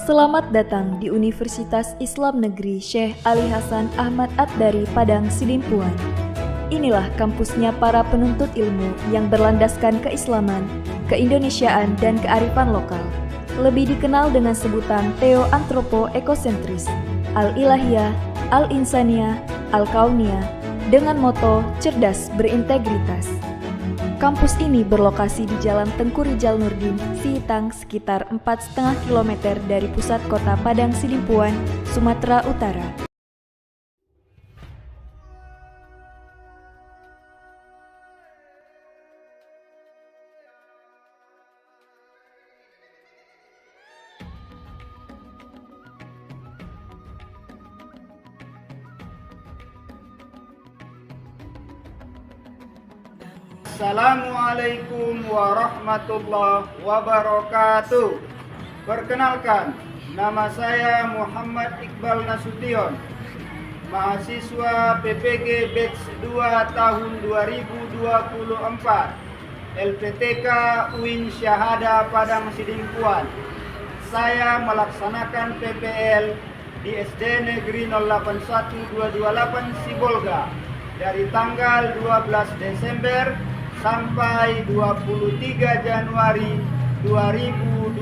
Selamat datang di Universitas Islam Negeri Syekh Ali Hasan Ahmad At-Dari Padang Sidimpuan. Inilah kampusnya para penuntut ilmu yang berlandaskan keislaman, keindonesiaan, dan kearifan lokal. Lebih dikenal dengan sebutan Theo-Antropo-Ekosentris, Al-Ilahiyah, Al-Insaniyah, Al-Kauniyah, dengan moto cerdas berintegritas. Kampus ini berlokasi di Jalan Tengku Rijal Nurdin, Sihitang, sekitar 4,5 km dari pusat kota Padang Sidimpuan, Sumatera Utara. Assalamualaikum warahmatullahi wabarakatuh. Perkenalkan, nama saya Muhammad Iqbal Nasution, mahasiswa PPG Batch 2 tahun 2024, LPTK UIN Syahada Padang Sidimpuan. Saya melaksanakan PPL di SD Negeri 081228 Sibolga dari tanggal 12 Desember sampai 23 Januari 2025.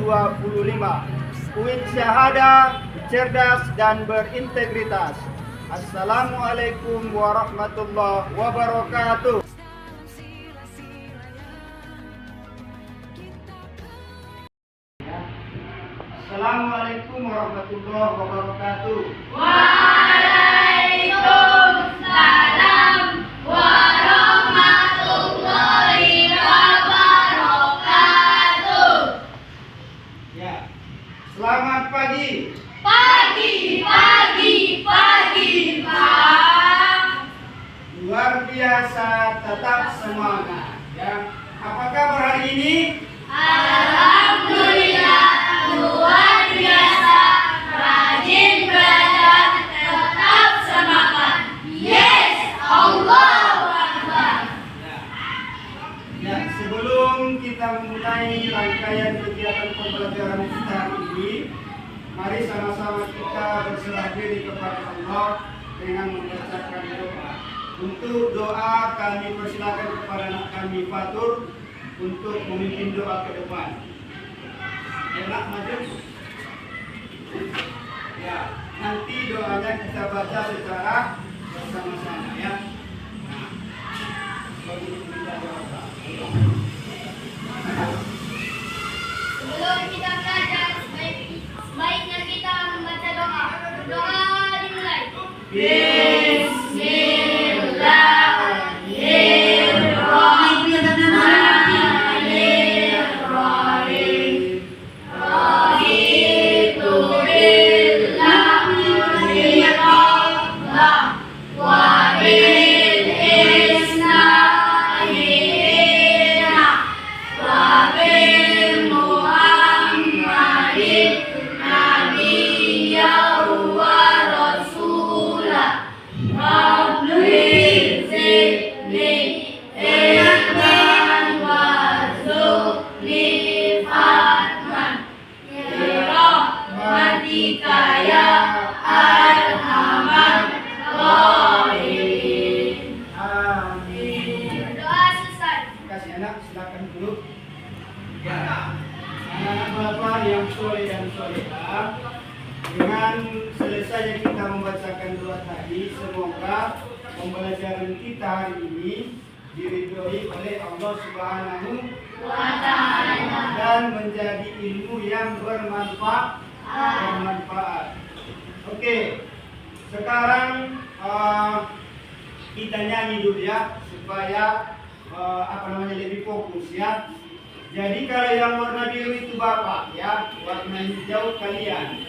UIN Syahada, cerdas dan berintegritas. Assalamualaikum warahmatullahi wabarakatuh. Assalamualaikum warahmatullahi wabarakatuh. Waalaikumsalam warahmatullahi wabarakatuh. Ya, selamat pagi. Pagi, Pak. Luar biasa, tetap semangat. Ya, apa kabar hari ini? Alhamdulillah, luar biasa. Rajin belajar, tetap semangat. Yes, Allahu Akbar. Ya, sebelum kita memulai rangkaian kegiatan pembelajaran kita hari ini, mari sama-sama kita berserah diri kepada Allah dengan membacakan doa. Untuk doa kami persilakan kepada anak kami Fatur untuk memimpin doa ke depan. Enak maju. Ya, nanti doanya kita baca secara bersama-sama ya. Nah, begitu kita doa. Sebelum kita belajar, sebaiknya kita membaca doa. Doa dimulai. Bismillahirrahmanirrahim. Raditu billahi rabban wa bil islami dinan wa bil Muhammadin nabiyyan wa rasulah. Rabbi zidni ilman warzuqni fahman birahmatika ya arhamar rahimin. Amin. Doa selesai. Kasih anak silakan dulu. Ya. Anak-anak bapak yang soleh dan solehah, dengan selesainya kita membacakan doa tadi, semoga pembelajaran kita hari ini diridhoi oleh Allah Subhanahu Wa ta'ala. dan menjadi ilmu yang bermanfaat. Oke, sekarang kita nyanyi dulu ya supaya lebih fokus ya. Jadi kalau yang warna biru itu bapak ya, warna hijau kalian.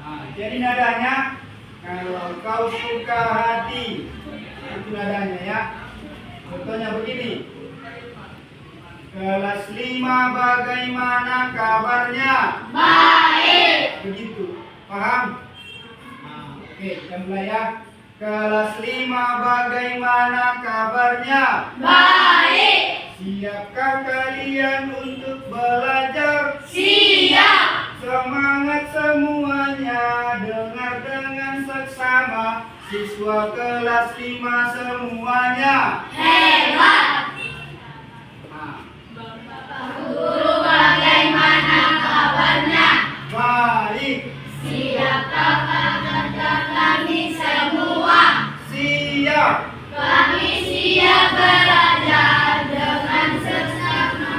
Nah, jadi nadanya kalau kau suka hati, itu nadanya ya. Contohnya begini. Kelas 5 bagaimana kabarnya? Baik. Begitu. Paham? Nah, oke, kita mulai ya. Kelas 5 bagaimana kabarnya? Baik. Siapkah kalian untuk belajar? Siap. Semangat semuanya, dengar dengan seksama, siswa kelas 5 semuanya. Hebat. Nah, Guru bagaimana kabarnya? baik, Siapkah kerja kami semua? siap. Kami siap belajar dengan seksama.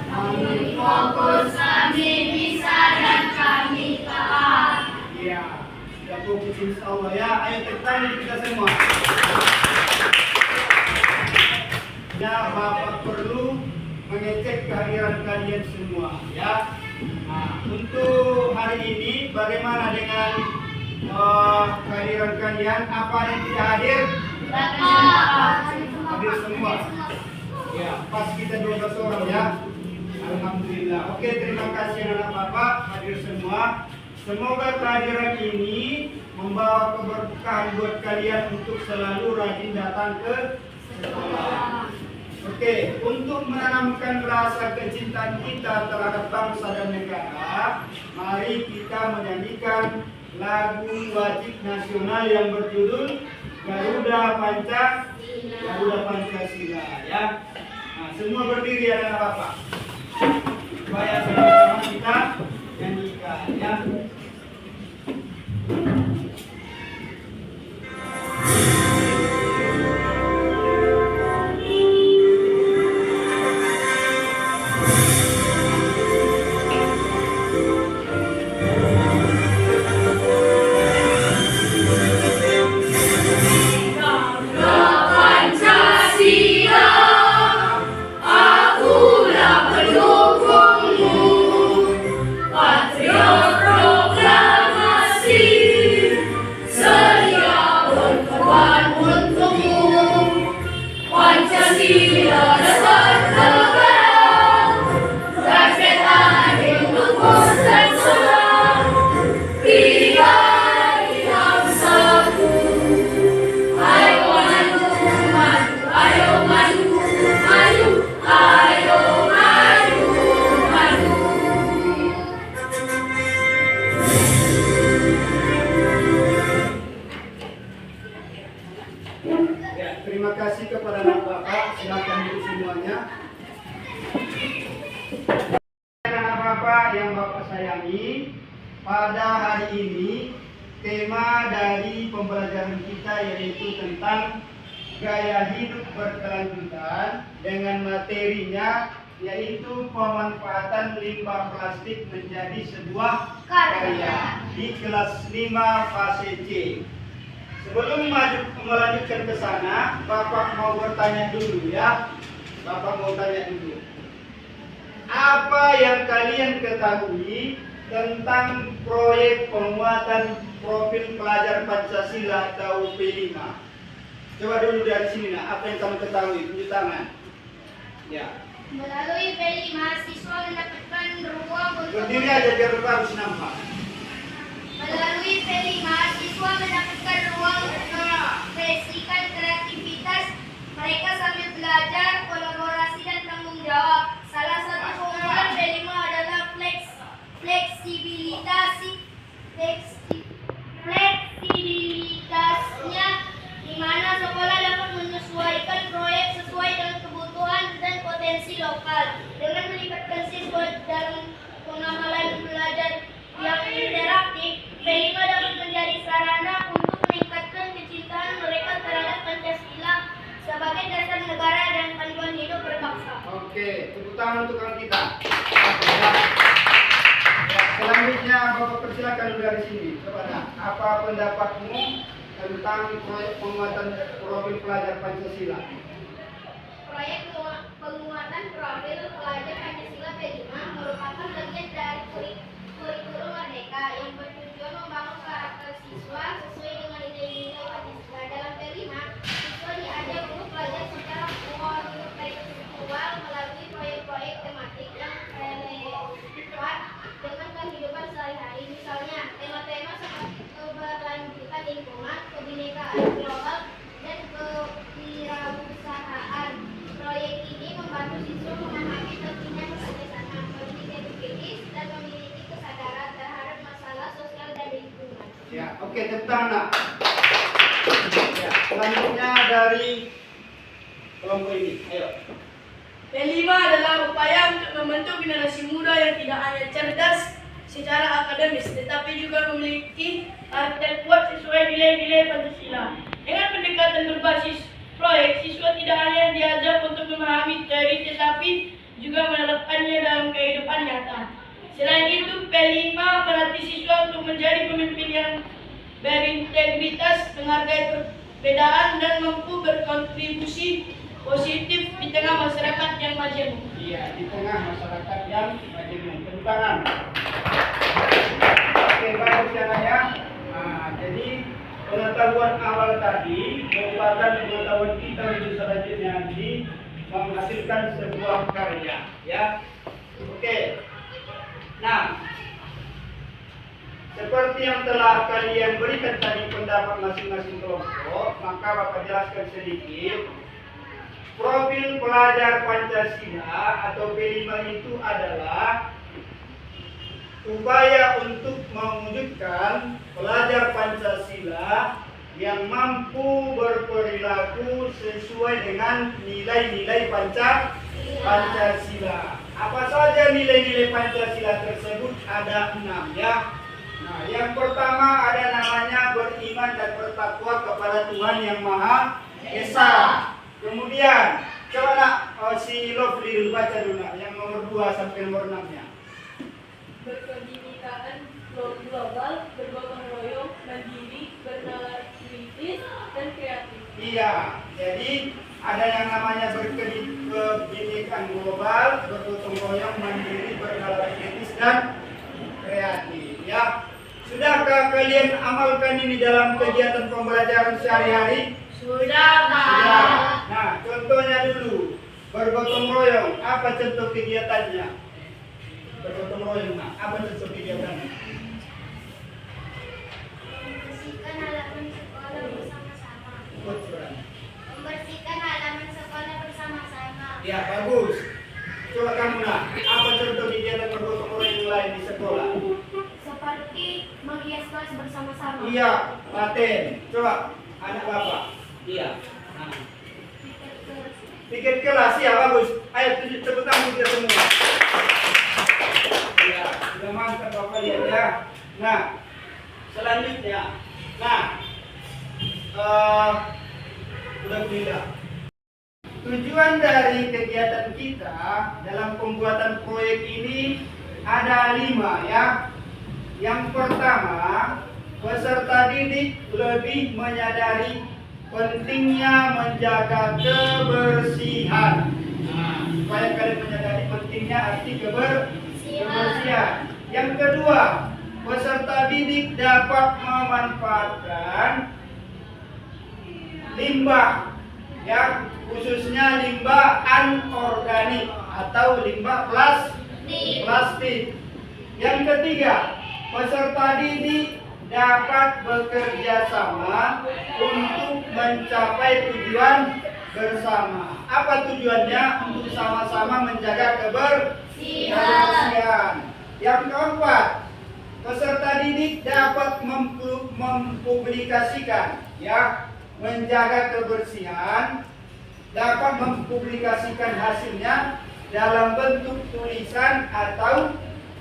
Kami fokus, kami bisa dan kami paham. Ya, sudah fokus insya Allah ya. Ayo tepuk tangan kita semua. Ya, Bapak perlu mengecek kehadiran kalian semua ya. Nah, untuk hari ini bagaimana dengan kehadiran kalian? Apa yang tidak hadir? Hadir semua. Ya, pas kita 12 orang ya. Alhamdulillah. Oke, terima kasih anak Bapak hadir semua. Semoga kehadiran ini membawa keberkahan buat kalian untuk selalu rajin datang ke sekolah. Oke, untuk menanamkan rasa kecintaan kita terhadap bangsa dan negara, mari kita menyanyikan lagu wajib nasional yang berjudul Garuda Pancasila ya. Nah, semua berdiri ya anak Bapak. Supaya sama-sama kita nyanyikan ya. Pancasila, akulah pendukungmu. Patriot proklamasi, sedia berkorban untukmu. Pancasila dasar negara, rakyat adil, lurus dan serang. Tiga yang satu. Ayo maju, maju, ayo maju, maju, ayo maju, maju. Ya, terima kasih kepada anak Bapak. Silakan duduk semuanya. Anak Bapak yang Bapak sayangi, pada hari ini tema dari pembelajaran kita yaitu tentang gaya hidup berkelanjutan dengan materinya yaitu pemanfaatan limbah plastik menjadi sebuah karya di kelas 5 fase C. Sebelum melanjutkan ke sana, Bapak mau bertanya dulu ya. Bapak mau tanya dulu. Apa yang kalian ketahui tentang proyek penguatan profil pelajar Pancasila atau P5? Coba dulu dari sini nah, apa yang kamu ketahui? Tunjuk tangan. Ya. Melalui P5, siswa mendapatkan ruang untuk Berdiri aja biar harus nampak. Melalui P5, siswa mendapatkan ruang untuk mengekspresikan kreativitas mereka sambil belajar, kolaborasi dan tanggung jawab. Salah satu keunggulan P5 adalah fleksibilitasnya, di mana sekolah dapat menyesuaikan proyek sesuai dengan kebutuhan dan potensi lokal. Dengan melibatkan siswa dalam pengamalan belajar yang interaktif, P5 dapat menjadi sarana untuk meningkatkan kecintaan mereka terhadap Pancasila sebagai dasar negara dan panduan hidup berbangsa. Oke, tepuk tangan untuk kawan kita. Ya. Ya, selanjutnya Bapak persilakan dari sini. Coba nah, apa pendapatmu tentang proyek penguatan profil pelajar Pancasila? Proyek penguatan profil pelajar Pancasila P5 merupakan bagian dari kurikulum Merdeka yang bertujuan membangun karakter siswa sesuai dengan nilai-nilai Pancasila. Dalam P5, siswa diajak untuk belajar secara kontekstual melalui proyek-proyek tematik yang relevan dengan kehidupan sehari-hari. Misalnya, tema-tema seperti keberlanjutan lingkungan, kebinekaan global, dan kewirausahaan. Proyek ini membantu siswa memahami pentingnya kebijaksanaan, politik kritis, dan memiliki kesadaran terhadap Oke, tepuk tangan nak. Ya, selanjutnya dari kelompok ini. Ayo. Kelima adalah upaya untuk membentuk generasi muda yang tidak hanya cerdas secara akademis, tetapi juga memiliki karakter kuat sesuai nilai-nilai Pancasila. Dengan pendekatan berbasis proyek, siswa tidak hanya diajar untuk memahami teori, tetapi juga menerapkannya dalam kehidupan nyata. Selain itu, P5 melatih siswa untuk menjadi pemimpin yang berintegritas, menghargai perbedaan, dan mampu berkontribusi positif di tengah masyarakat yang majemuk. Iya, di tengah masyarakat yang majemuk. Tepuk tangan. Oke, bagus ya Nak ya. Nah, jadi pengetahuan awal tadi merupakan pengetahuan kita untuk selanjutnya nanti menghasilkan sebuah karya, ya. Oke. Nah, seperti yang telah kalian berikan tadi pendapat masing-masing kelompok, maka Bapak jelaskan sedikit. Profil pelajar Pancasila atau P5 itu adalah upaya untuk mewujudkan pelajar Pancasila yang mampu berperilaku sesuai dengan nilai-nilai Pancasila. Apa saja nilai-nilai Pancasila tersebut? Ada 6 ya. Nah, yang pertama ada namanya beriman dan bertakwa kepada Tuhan Yang Maha Esa. Kemudian coba nak si Lovely baca dulu nak yang nomor 2 sampai nomor 6-nya. Berkebinekaan global, bergotong royong, mandiri, bernalar kritis, dan kreatif. Iya, jadi ada yang namanya berkebinekaan global, bergotong royong, mandiri, bernalar kritis, dan kreatif. Ya, sudahkah kalian amalkan ini dalam kegiatan pembelajaran sehari-hari? Sudah, Pak. Sudah. Nah, contohnya dulu bergotong royong. Apa contoh kegiatannya? Bergotong royong. Nah, apa contoh kegiatannya? Membersihkan halaman sekolah bersama-sama. Membersihkan halaman sekolah bersama-sama. Ya, bagus. Coba kamu nak, apa contoh kegiatan bergotong royong lain di sekolah? Seperti menghias kelas bersama-sama. Iya, Laten. Coba anak bapak. Iya. Nah. Tiket kelas ya bagus. Ayo tunjuk tepuk tangan kita semua. Ya, sudah mantap bapak lihat ya. Nah, selanjutnya. Nah, udah tidak. Tujuan dari kegiatan kita dalam pembuatan proyek ini ada 5 ya. Yang pertama, peserta didik lebih menyadari pentingnya menjaga kebersihan. Nah, supaya kalian menyadari pentingnya arti kebersihan. Yang kedua, peserta didik dapat memanfaatkan limbah, ya, khususnya limbah anorganik atau limbah plastik. Yang ketiga, peserta didik dapat bekerja sama untuk mencapai tujuan bersama. Apa tujuannya? Untuk sama-sama menjaga kebersihan. Yang keempat, peserta didik dapat mempublikasikan, ya, menjaga kebersihan, dapat mempublikasikan hasilnya dalam bentuk tulisan atau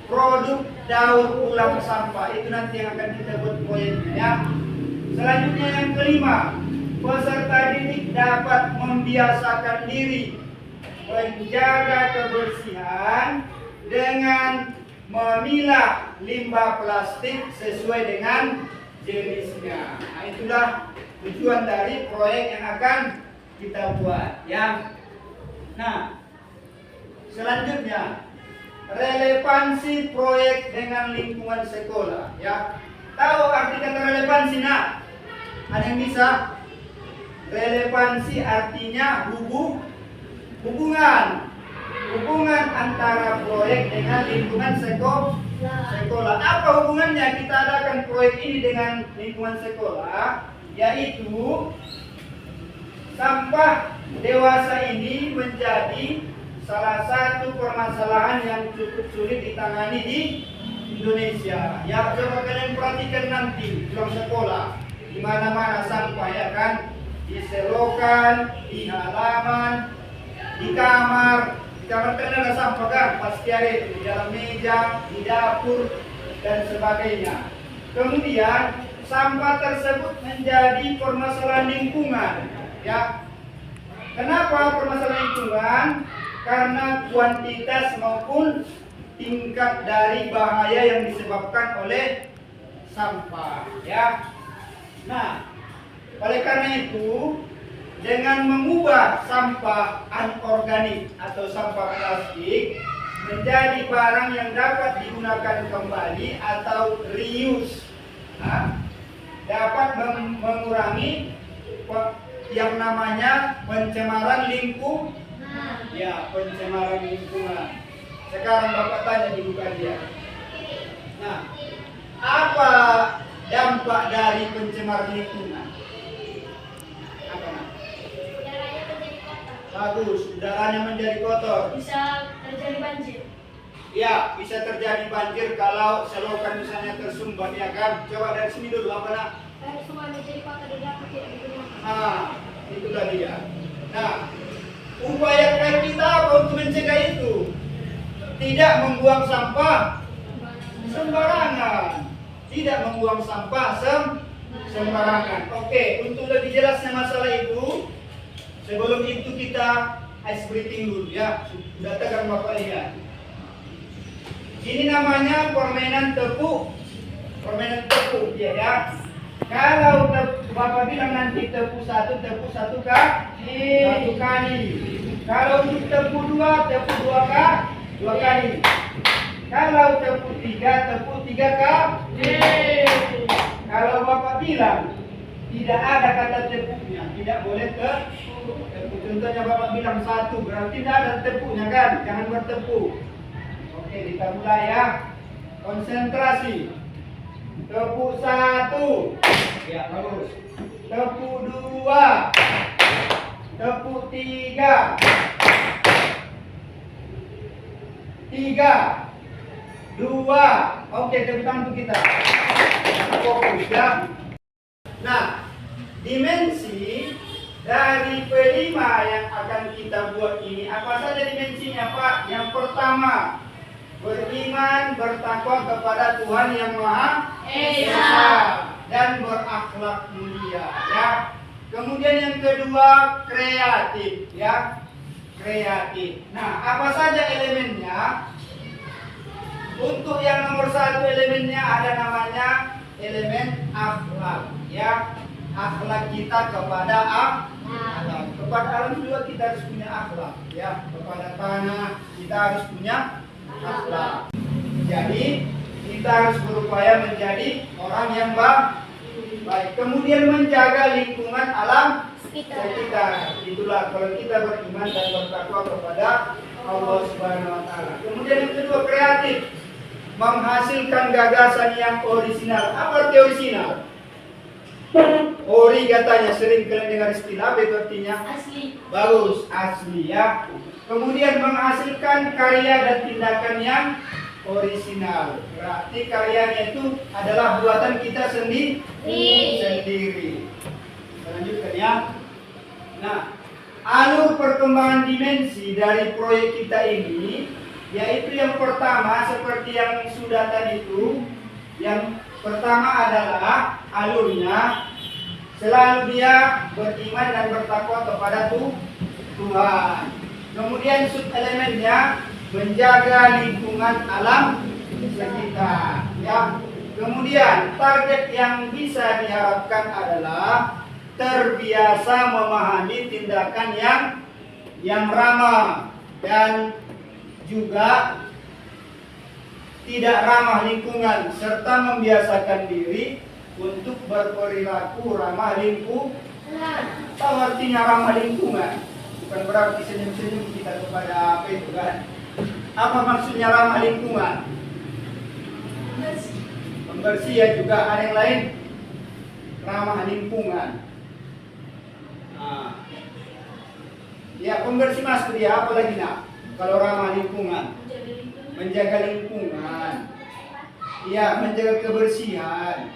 produk daur ulang sampah. Itu nanti yang akan kita buat proyeknya ya. Selanjutnya yang kelima, peserta didik dapat membiasakan diri menjaga kebersihan dengan memilah limbah plastik sesuai dengan jenisnya. Nah, itulah tujuan dari proyek yang akan kita buat ya. Nah, selanjutnya relevansi proyek dengan lingkungan sekolah ya. Tahu arti kata relevansi nak? Ada yang bisa? Relevansi artinya hubungan antara proyek dengan lingkungan sekolah. Apa hubungannya kita adakan proyek ini dengan lingkungan sekolah? Yaitu sampah dewasa ini menjadi salah satu permasalahan yang cukup sulit ditangani di Indonesia. Ya, coba kalian perhatikan nanti pulang sekolah, di mana-mana sampah ya kan, di selokan, di halaman, di kamar kan ada sampah kan, pasti ada itu, di dalam meja, di dapur dan sebagainya. Kemudian sampah tersebut menjadi permasalahan lingkungan, ya. Kenapa permasalahan lingkungan? Karena kuantitas maupun tingkat dari bahaya yang disebabkan oleh sampah, ya. Nah, oleh karena itu, dengan mengubah sampah anorganik atau sampah plastik menjadi barang yang dapat digunakan kembali atau reuse, dapat mengurangi yang namanya pencemaran lingkungan. Ya, pencemaran lingkungan. Sekarang Bapak tanya di buku dia. Nah, apa dampak dari pencemaran lingkungan? Apa? Udaranya menjadi kotor. Bagus, udaranya menjadi kotor. Bisa terjadi banjir. Ya, bisa terjadi banjir kalau selokan misalnya tersumbat, ya kan? Coba dari sini dulu, apa nak? Air sungai menjadi kotor dan dapat tidak digunakan. Nah, itulah dia. Nah, upaya kita apa untuk mencegah itu? Tidak membuang sampah sembarangan. Tidak membuang sampah sembarangan. Oke, untuk lebih jelasnya masalah itu, sebelum itu kita ice breathing dulu ya. Sudah tegang Bapak lihat. Ini namanya permainan tepuk. Permainan tepuk ya. Kalau Bapak bilang nanti tepuk satu kali. Satu kali. Kalau untuk tepuk dua kali. Kalau tepuk tiga kali. Kalau Bapak bilang tidak ada kata tepuknya, tidak boleh tepuk. Contohnya Bapak bilang satu, berarti tidak ada tepuknya kan? Jangan bertepuk. Oke, kita mulai ya. Konsentrasi. Tepuk satu. Ya, bagus. Tepuk dua. Tepuk tiga. Dua. Oke, tepuk tangan untuk kita. Fokus ya. Nah, dimensi dari P5 yang akan kita buat ini, apa saja dimensinya Pak? Yang pertama, beriman, bertakwa kepada Tuhan yang Maha Esa dan berakhlak mulia ya. Kemudian yang kedua, kreatif ya. Kreatif. Nah, apa saja elemennya? Untuk yang nomor satu elemennya ada namanya elemen akhlak ya. Akhlak kita kepada alam. Kepada alam juga kita harus punya akhlak ya. Kepada tanah kita harus punya akhlak. Jadi kita harus berupaya menjadi orang yang baik. Kemudian menjaga lingkungan alam sekitar. Itulah kalau kita beriman dan bertakwa kepada Allah Subhanahu wa taala. Kemudian yang kedua, kreatif. Menghasilkan gagasan yang orisinal. Apa arti orisinal? Ori katanya, sering kalian dengar istilah, itu artinya Asli. bagus, asli ya. Kemudian menghasilkan karya dan tindakan yang orisinal. Berarti karyanya itu adalah buatan kita sendiri. Selanjutnya ya. Nah, alur perkembangan dimensi dari proyek kita ini, yaitu yang pertama seperti yang sudah tadi itu, yang pertama adalah alurnya selalu dia beriman dan bertakwa kepada Tuhan. Kemudian subelemennya menjaga lingkungan alam sekitar ya. Kemudian target yang bisa diharapkan adalah terbiasa memahami tindakan yang ramah dan juga tidak ramah lingkungan serta membiasakan diri untuk berperilaku ramah lingkungan. Tahu artinya ramah lingkungan? Bukan berarti senyum-senyum kita kepada apa itu kan? Apa maksudnya ramah lingkungan? Pembersih ya, juga ada yang lain ramah lingkungan. Nah, ya pembersih masker ya, apa lagi nak? Kalau ramah lingkungan, menjaga lingkungan. Ya, menjaga kebersihan.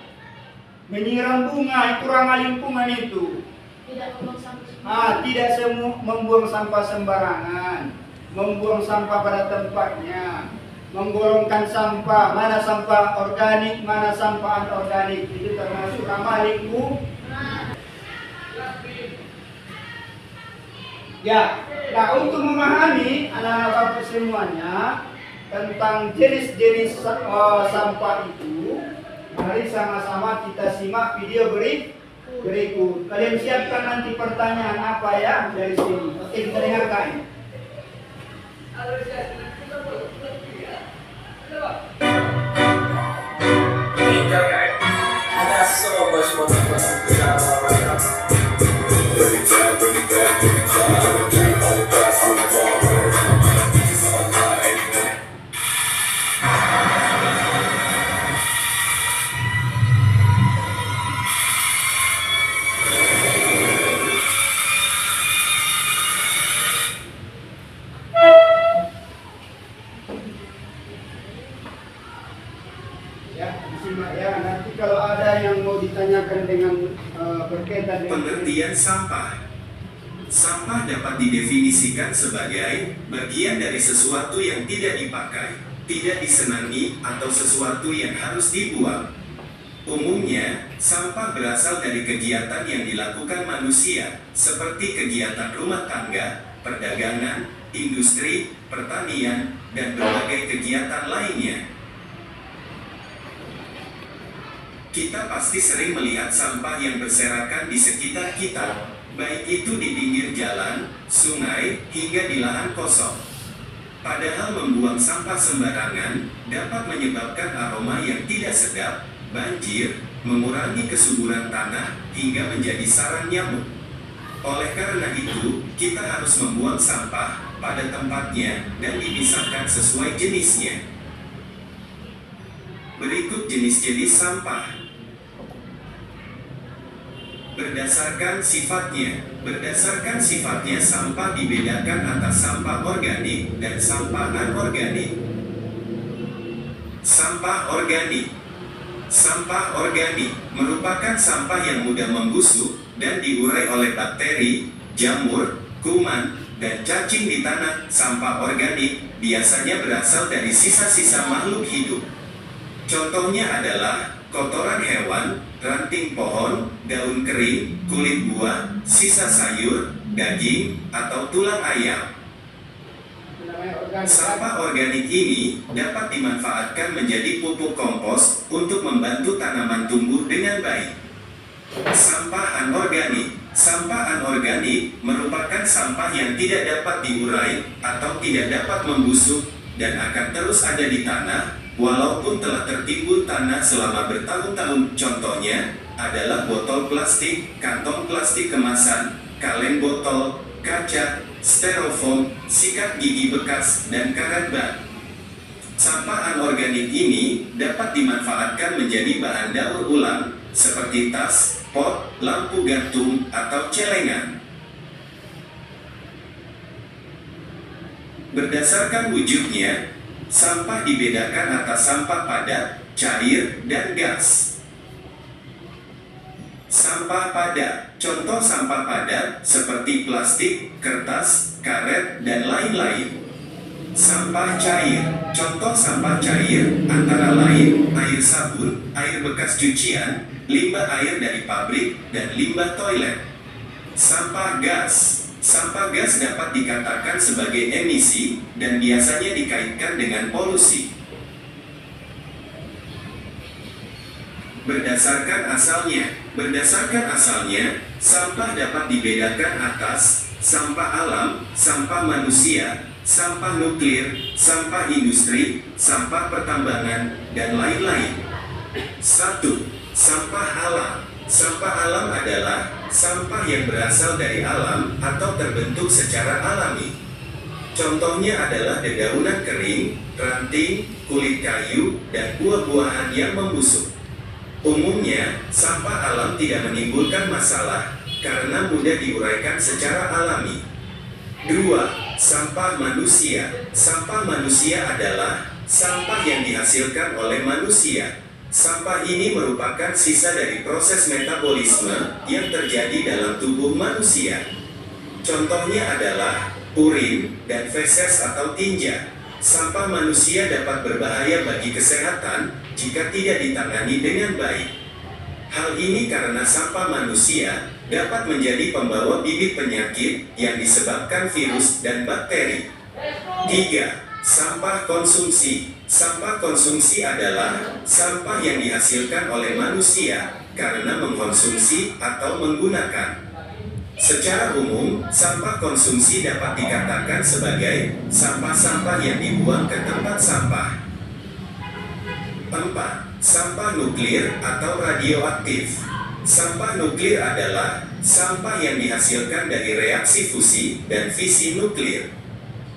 Menyiram bunga itu ramah lingkungan itu. Tidak membuang sampah. Tidak semua membuang sampah sembarangan, membuang sampah pada tempatnya, menggolongkan sampah, mana sampah organik, mana sampah anorganik, itu termasuk ramah lingkungan. Ya, nah untuk memahami anak-anak Bapak semuanya tentang jenis-jenis sampah itu, mari sama-sama kita simak video berikut. Kalian siapkan nanti pertanyaan apa ya dari sini. Oke, kita dengarkan. Ya, disimak ya. Nanti kalau ada yang mau ditanyakan dengan berkaitan dengan Pengertian sampah. Sampah dapat didefinisikan sebagai bagian dari sesuatu yang tidak dipakai, tidak disenangi, atau sesuatu yang harus dibuang. Umumnya, sampah berasal dari kegiatan yang dilakukan manusia, seperti kegiatan rumah tangga, perdagangan, industri, pertanian, dan berbagai kegiatan lainnya. Kita pasti sering melihat sampah yang berserakan di sekitar kita, baik itu di pinggir jalan, sungai, hingga di lahan kosong. Padahal membuang sampah sembarangan dapat menyebabkan aroma yang tidak sedap, banjir, mengurangi kesuburan tanah, hingga menjadi sarang nyamuk. Oleh karena itu, kita harus membuang sampah pada tempatnya dan dipisahkan sesuai jenisnya. Berikut jenis-jenis sampah. Berdasarkan sifatnya sampah dibedakan atas sampah organik dan sampah anorganik. Sampah organik. Sampah organik merupakan sampah yang mudah membusuk dan diurai oleh bakteri, jamur, kuman, dan cacing di tanah. Sampah organik biasanya berasal dari sisa-sisa makhluk hidup. Contohnya adalah kotoran hewan, ranting pohon, daun kering, kulit buah, sisa sayur, daging, atau tulang ayam. Sampah organik ini dapat dimanfaatkan menjadi pupuk kompos untuk membantu tanaman tumbuh dengan baik. Sampah anorganik. Sampah anorganik merupakan sampah yang tidak dapat diurai atau tidak dapat membusuk dan akan terus ada di tanah walaupun telah tertimbun tanah selama bertahun-tahun. Contohnya adalah botol plastik, kantong plastik kemasan, kaleng botol, kaca, styrofoam, sikat gigi bekas, dan karet ban. Sampah anorganik ini dapat dimanfaatkan menjadi bahan daur ulang seperti tas, pot, lampu gantung, atau celengan. Berdasarkan wujudnya, sampah dibedakan atas sampah padat, cair, dan gas. Sampah padat. Contoh sampah padat seperti plastik, kertas, karet, dan lain-lain. Sampah cair. Contoh sampah cair antara lain air sabun, air bekas cucian, limbah air dari pabrik, dan limbah toilet. Sampah gas. Sampah gas dapat dikatakan sebagai emisi dan biasanya dikaitkan dengan polusi. Berdasarkan asalnya, sampah dapat dibedakan atas sampah alam, sampah manusia, sampah nuklir, sampah industri, sampah pertambangan, dan lain-lain. 1. Sampah alam. Sampah alam adalah sampah yang berasal dari alam atau terbentuk secara alami. Contohnya adalah dedaunan kering, ranting, kulit kayu, dan buah-buahan yang membusuk. Umumnya, sampah alam tidak menimbulkan masalah karena mudah diuraikan secara alami. 2. Sampah manusia. Sampah manusia adalah Sampah yang dihasilkan oleh manusia. Sampah ini merupakan sisa dari proses metabolisme yang terjadi dalam tubuh manusia. Contohnya adalah urin dan feses atau tinja. Sampah manusia dapat berbahaya bagi kesehatan jika tidak ditangani dengan baik. Hal ini karena sampah manusia dapat menjadi pembawa bibit penyakit yang disebabkan virus dan bakteri. 3. Sampah konsumsi. Sampah konsumsi adalah sampah yang dihasilkan oleh manusia karena mengkonsumsi atau menggunakan. Secara umum, sampah konsumsi dapat dikatakan sebagai sampah-sampah yang dibuang ke tempat sampah. 4. Sampah nuklir atau radioaktif. Sampah nuklir adalah sampah yang dihasilkan dari reaksi fusi dan fisi nuklir.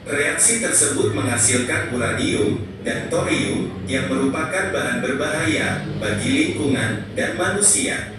Reaksi tersebut menghasilkan uranium dan thorium yang merupakan bahan berbahaya bagi lingkungan dan manusia.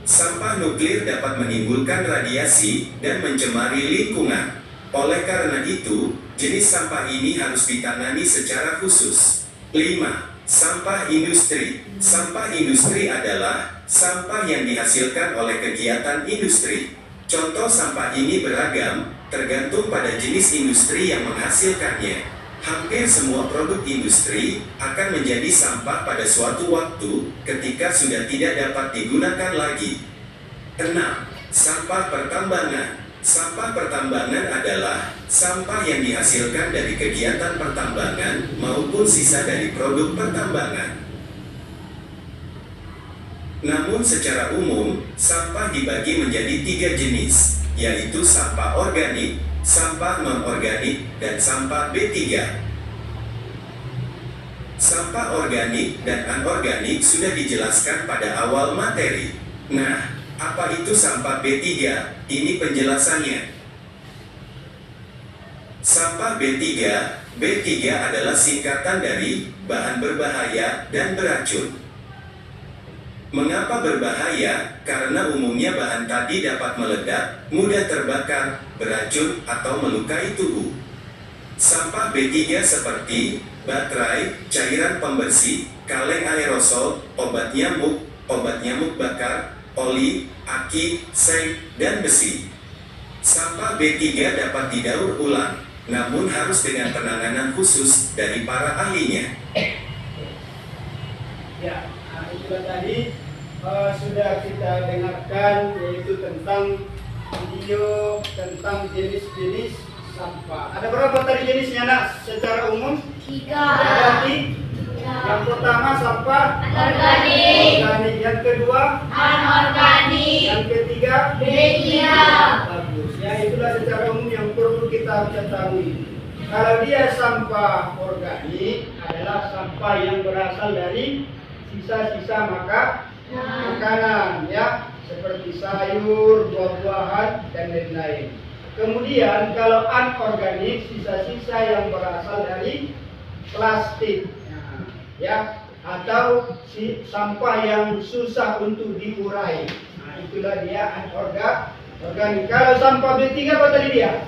Sampah nuklir dapat menimbulkan radiasi dan mencemari lingkungan. Oleh karena itu, jenis sampah ini harus ditangani secara khusus. 5. Sampah industri. Sampah industri adalah sampah yang dihasilkan oleh kegiatan industri. Contoh sampah ini beragam, tergantung pada jenis industri yang menghasilkannya. Hampir semua produk industri akan menjadi sampah pada suatu waktu ketika sudah tidak dapat digunakan lagi. 6. Sampah pertambangan. Sampah pertambangan adalah sampah yang dihasilkan dari kegiatan pertambangan maupun sisa dari produk pertambangan. Namun secara umum, sampah dibagi menjadi 3 jenis, yaitu sampah organik, sampah non-organik, dan sampah B3. Sampah organik dan anorganik sudah dijelaskan pada awal materi. Nah, apa itu sampah B3? Ini penjelasannya. Sampah B3 adalah singkatan dari bahan berbahaya dan beracun. Mengapa berbahaya? Karena umumnya bahan tadi dapat meledak, mudah terbakar, beracun, atau melukai tubuh. Sampah B3 seperti baterai, cairan pembersih, kaleng aerosol, obat nyamuk bakar, oli, aki, seng, dan besi. Sampah B3 dapat didaur ulang, namun harus dengan penanganan khusus dari para ahlinya. Ya, itulah tadi sudah kita dengarkan, yaitu tentang video tentang jenis-jenis sampah. Ada berapa tadi jenisnya, nak? Secara umum? 3. Berarti yang pertama sampah organik, yang kedua Anorganik. yang ketiga B3. bagus. Ya, itulah secara umum yang perlu kita ketahui. Kalau dia sampah organik adalah sampah yang berasal dari sisa-sisa makanan, ya, seperti sayur, buah-buahan, dan lain-lain. Kemudian kalau anorganik, sisa-sisa yang berasal dari plastik, ya, atau sampah yang susah untuk diurai. Nah, itulah dia anorganik. Kalau sampah B3 apa tadi dia?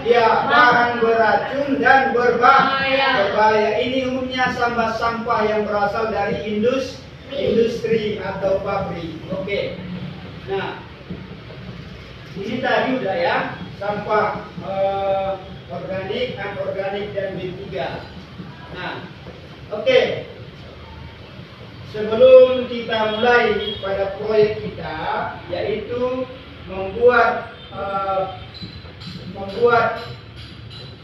Ya, bahan beracun dan berbahaya. Ini umumnya sampah-sampah yang berasal dari industri atau pabrik. Oke. Nah, ini tadi udah ya, sampah organik, anorganik, dan B3. Nah, oke. Sebelum kita mulai pada proyek kita, yaitu membuat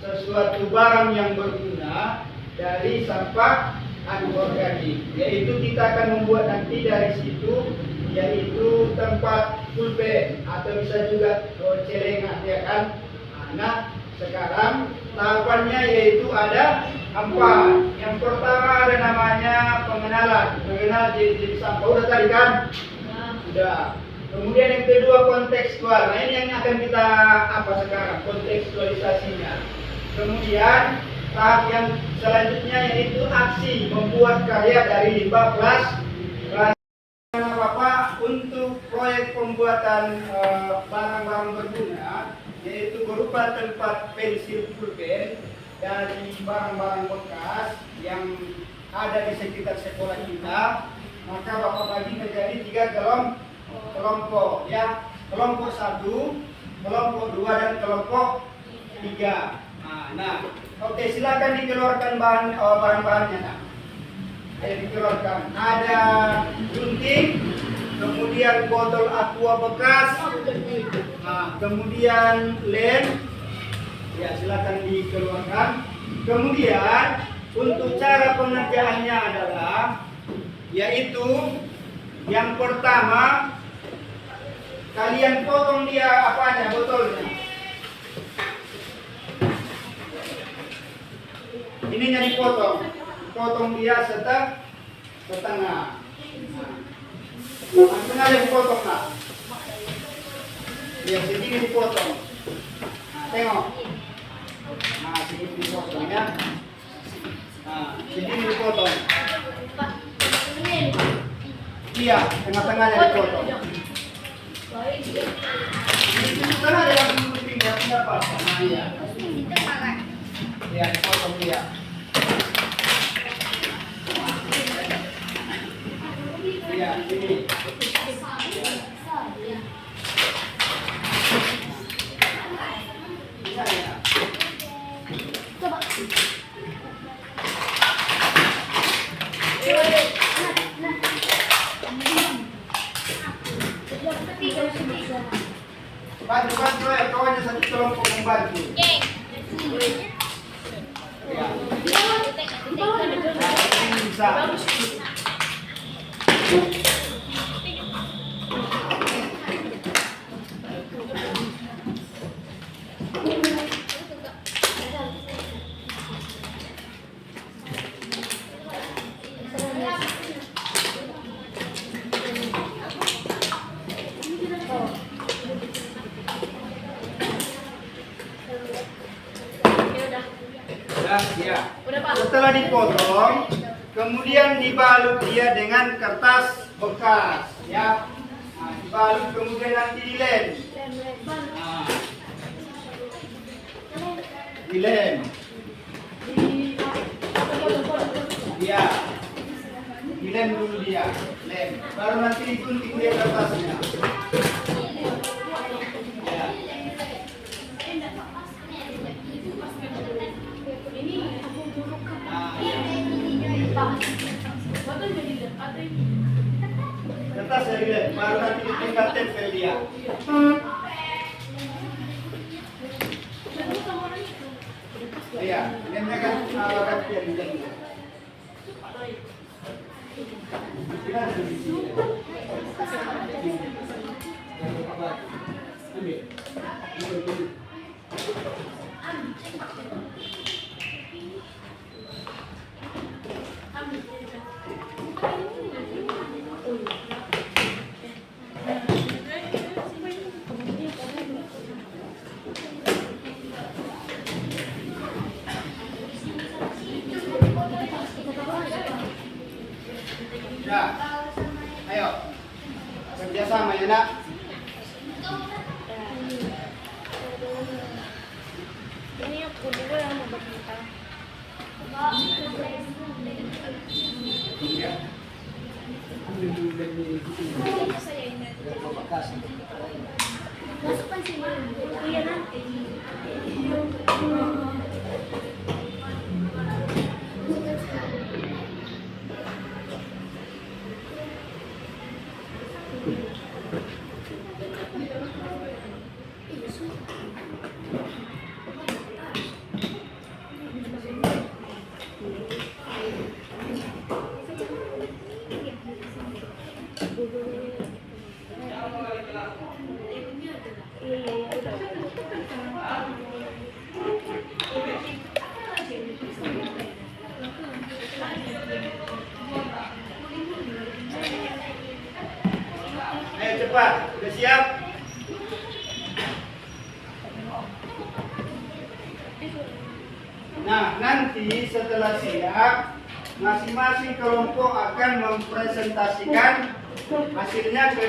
sesuatu barang yang berguna dari sampah anorganik, yaitu kita akan membuat nanti dari situ, yaitu tempat pulpen atau bisa juga celengan, ya kan? Nah, sekarang tahapannya yaitu ada 4. Yang pertama ada namanya mengenal jenis sampah. Udah tadi kan? Sudah. Kemudian yang kedua kontekstual. Nah, ini yang akan kita sekarang, kontekstualisasinya. Kemudian tahap yang selanjutnya yaitu aksi, membuat karya dari limbah plastik. Bapak, untuk proyek pembuatan barang-barang berguna, yaitu berupa tempat pensil pulpen dari barang-barang bekas yang ada di sekitar sekolah kita, maka Bapak bagi menjadi 3 kelompok ya, kelompok 1, kelompok 2 dan kelompok 3. Nah, oke, silakan dikeluarkan bahan-bahannya. Nah, ayo dikeluarkan. Ada gunting, kemudian botol aqua bekas, kemudian lem. Ya, silakan dikeluarkan. Kemudian untuk cara pengerjaannya adalah, yaitu yang pertama kalian potong dia apanya, botolnya. Ininya potong dia setengah. Setengah dipotong lah. Ya, segini dipotong. Tengok. Segini dipotong ya. Segini dipotong. Iya, tengah-tengahnya dipotong. Tengah ada yang penting ya, pendapat. Iya. Iya, dipotong dia. Iya, ini. Bantu ya, kawannya satu kelompok membantu. Ya. Bisa. Ya. Setelah dipotong, kemudian dibalut dia dengan kertas bekas, ya. Dibalut kemudian nanti dilem. Dilem. Ya. Dilem dulu dia, lem. Baru nanti digunting dia kertasnya. Ya. Kertas dari lem, baru nanti tinggal tempel dia. Iya, lemnya kan gantian jadi. Ya, ayo kerjasama ya nak. Ini aku dulu yang mau berminta. Ya. Ambil dulu dari Masukkan sini. Iya nanti. Ayo cepat, sudah siap? Nah, nanti setelah siap, masing-masing kelompok akan mempresentasikan hasilnya ke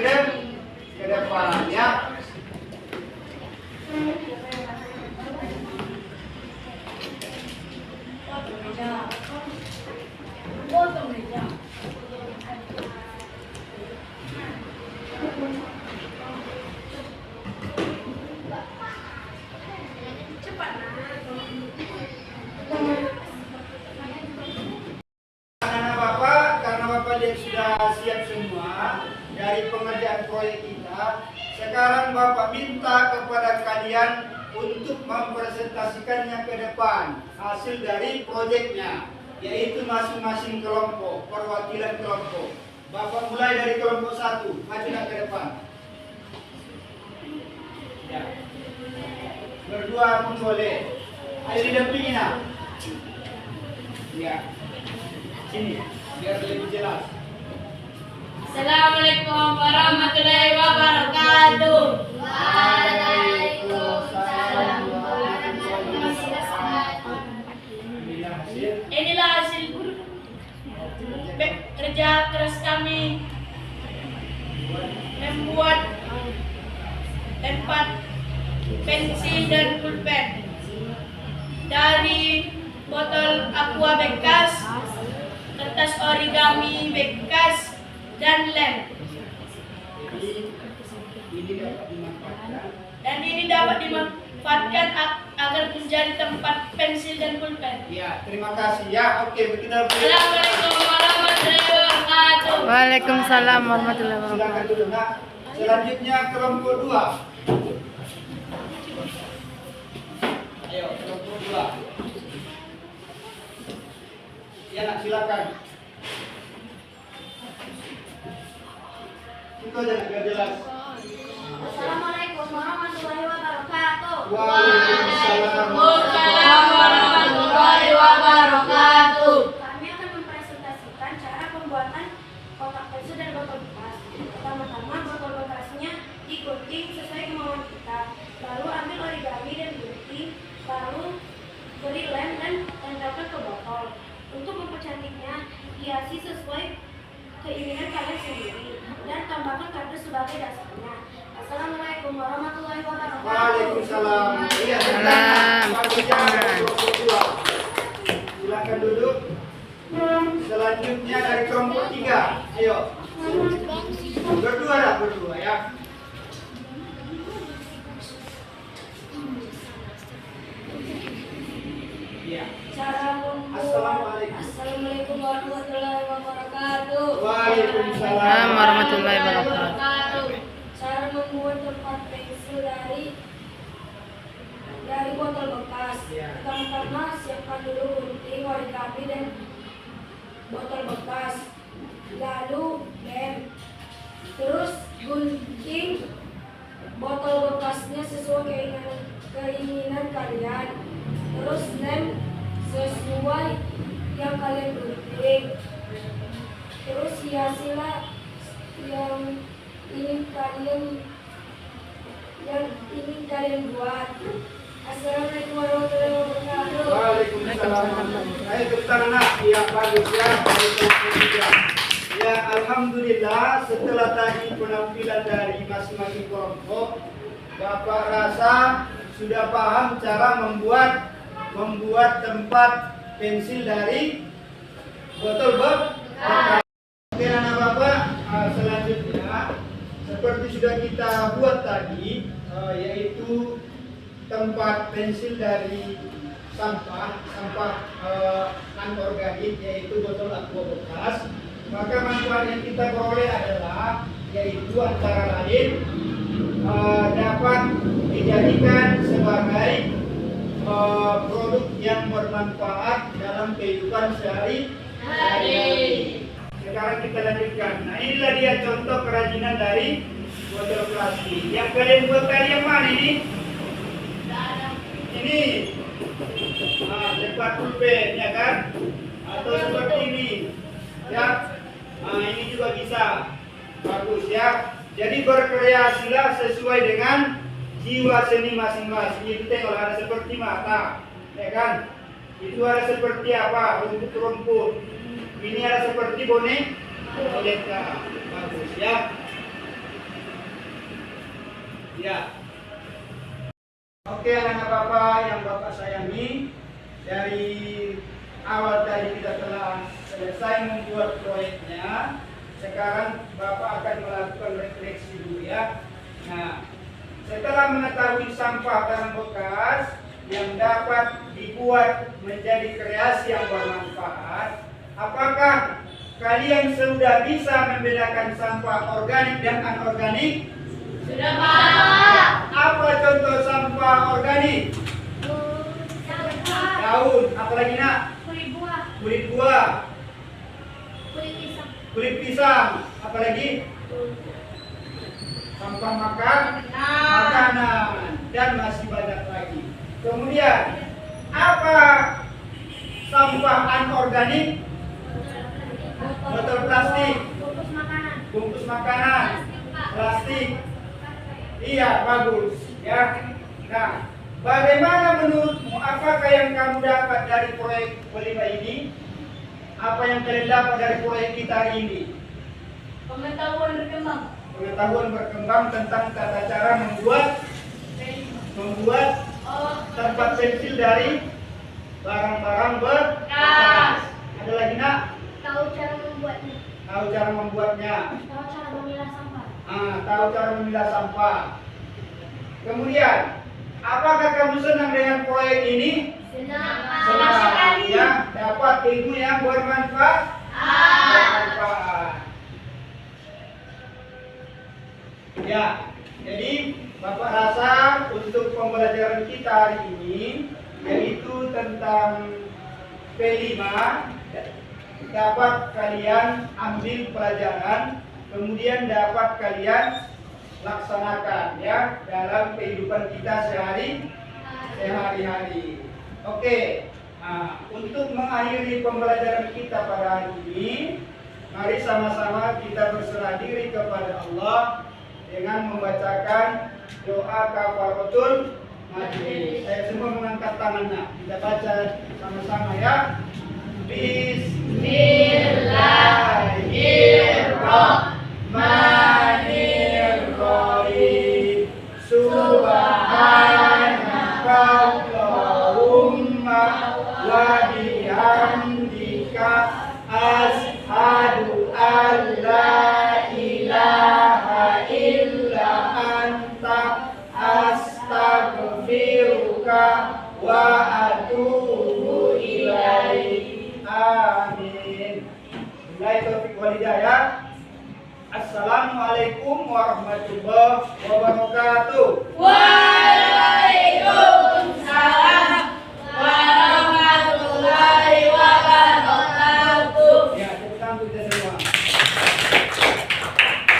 depan ya. Sekarang Bapak minta kepada kalian untuk mempresentasikannya ke depan hasil dari proyeknya, yaitu masing-masing kelompok, perwakilan kelompok. Bapak mulai dari kelompok 1, majulah ke depan. Ya. Berdua pun boleh. Ayo didampingi nak. Ya. Sini, biar lebih jelas. Assalamualaikum warahmatullahi wabarakatuh. Waalaikumsalam warahmatullahi wabarakatuh. Inilah hasil kerja keras kami membuat tempat pensil dan pulpen dari botol aqua bekas, kertas origami bekas, dan lem. Dan ini dapat dimanfaatkan agar menjadi tempat pensil dan pulpen. Ya, terima kasih ya. Oke, kita Assalamualaikum warahmatullahi wabarakatuh. Waalaikumsalam warahmatullahi wabarakatuh. silakan dulu nak. Selanjutnya kelompok 2. Ayo, kelompok 2. Ya nak, silakan. Itu aja nak, biar jelas. Assalamualaikum warahmatullahi wabarakatuh. Waalaikumsalam. Waalaikumsalam warahmatullahi wabarakatuh. Kami akan mempresentasikan cara pembuatan kotak pensil dan botol bekas. Pertama-tama botol bekasnya digunting sesuai kemauan kita. Lalu ambil origami dan gunting. Lalu beri lem dan tempelkan ke botol. Untuk mempercantiknya, hiasi sesuai keinginan kalian sendiri dan tambahkan kardus sebagai dasarnya. Assalamualaikum warahmatullahi wabarakatuh. Waalaikumsalam. Iya, Salam. kelompok 2. Silakan duduk. Selanjutnya dari kelompok 3. Ayo. Berdua dah, berdua ya. Iya. Cara membuat. Assalamualaikum. Assalamualaikum warahmatullahi wabarakatuh. Waalaikumsalam warahmatullahi wabarakatuh. Cara membuat tempat pensil dari botol bekas. Ya. Pertama-tama siapkan dulu gunting, origami dan botol bekas. Lalu lem. Terus gunting botol bekasnya sesuai keinginan kalian. Terus lem sesuai yang kalian gunting. Terus hiasilah yang ingin kalian buat. Assalamualaikum warahmatullahi wabarakatuh. Waalaikumsalam. Ayo tepuk tangan nak. Iya, bagus ya. Ya, alhamdulillah setelah tadi penampilan dari masing-masing kelompok, Bapak rasa sudah paham cara membuat tempat pensil dari botol bekas. Oke, anak Bapak, selanjutnya seperti sudah kita buat tadi, yaitu tempat pensil dari sampah anorganik, yaitu botol aqua bekas. Maka manfaat yang kita peroleh adalah yaitu antara lain dapat dijadikan sebagai produk yang bermanfaat dalam kehidupan sehari-hari. Sekarang kita lanjutkan. Nah, inilah dia contoh kerajinan dari botol plastik. Yang kalian buat tadi yang mana ini? Ini. Tempat pulpen, ya kan? Atau seperti ini. Ya. Ini juga bisa. Bagus ya. Jadi berkreasilah sesuai dengan jiwa seni masing-masing. Itu tengok ada seperti mata, ya kan? Itu ada seperti apa? Rumput-rumput. Ini ada seperti boneka. Bagus ya. Ya. Oke, anak Bapak yang Bapak sayangi, dari awal tadi kita telah selesai membuat proyeknya. Sekarang Bapak akan melakukan refleksi dulu ya. Nah, setelah mengetahui sampah barang bekas yang dapat dibuat menjadi kreasi yang bermanfaat, apakah kalian sudah bisa membedakan sampah organik dan anorganik? Sudah Pak. Apa contoh sampah organik? Daun, apalagi nak? Kulit buah, Kulit buah, kulit pisang, kulit pisang, apalagi? Sampah makanan, dan masih banyak lagi. Kemudian, apa sampah anorganik? Botol plastik, bungkus makanan, plastik. Iya, bagus. Ya. Nah, bagaimana menurutmu? Apakah yang kamu dapat dari proyek Pelima ini? Apa yang kalian dapat dari proyek kita hari ini? Pengetahuan berkembang. Pengetahuan berkembang tentang tata cara membuat tempat pensil dari barang-barang bekas. Ada lagi nak? tahu cara membuatnya, Tahu cara membuatnya. tahu cara memilah sampah. Tahu cara memilah sampah. Kemudian, apakah kamu senang dengan proyek ini? Senang sekali. Ya, dapat ilmu yang bermanfaat. Bermanfaat. Ya, jadi Bapak rasa untuk pembelajaran kita hari ini yaitu tentang P5 dapat kalian ambil pelajaran, kemudian dapat kalian laksanakan ya dalam kehidupan kita sehari-hari. Oke, nah, untuk mengakhiri pembelajaran kita pada hari ini, mari sama-sama kita berserah diri kepada Allah dengan membacakan doa kafaratul majlis. Saya semua mengangkat tangannya. Kita baca sama-sama ya. Bismillahirrahmanirrahim. Subhanakallahumma wa bihamdika asyhadu an la ilaha illa anta astaghfiruka wa atubu ilaik. Amin. Billahi taufiq wal hidayah. Assalamualaikum warahmatullahi wabarakatuh.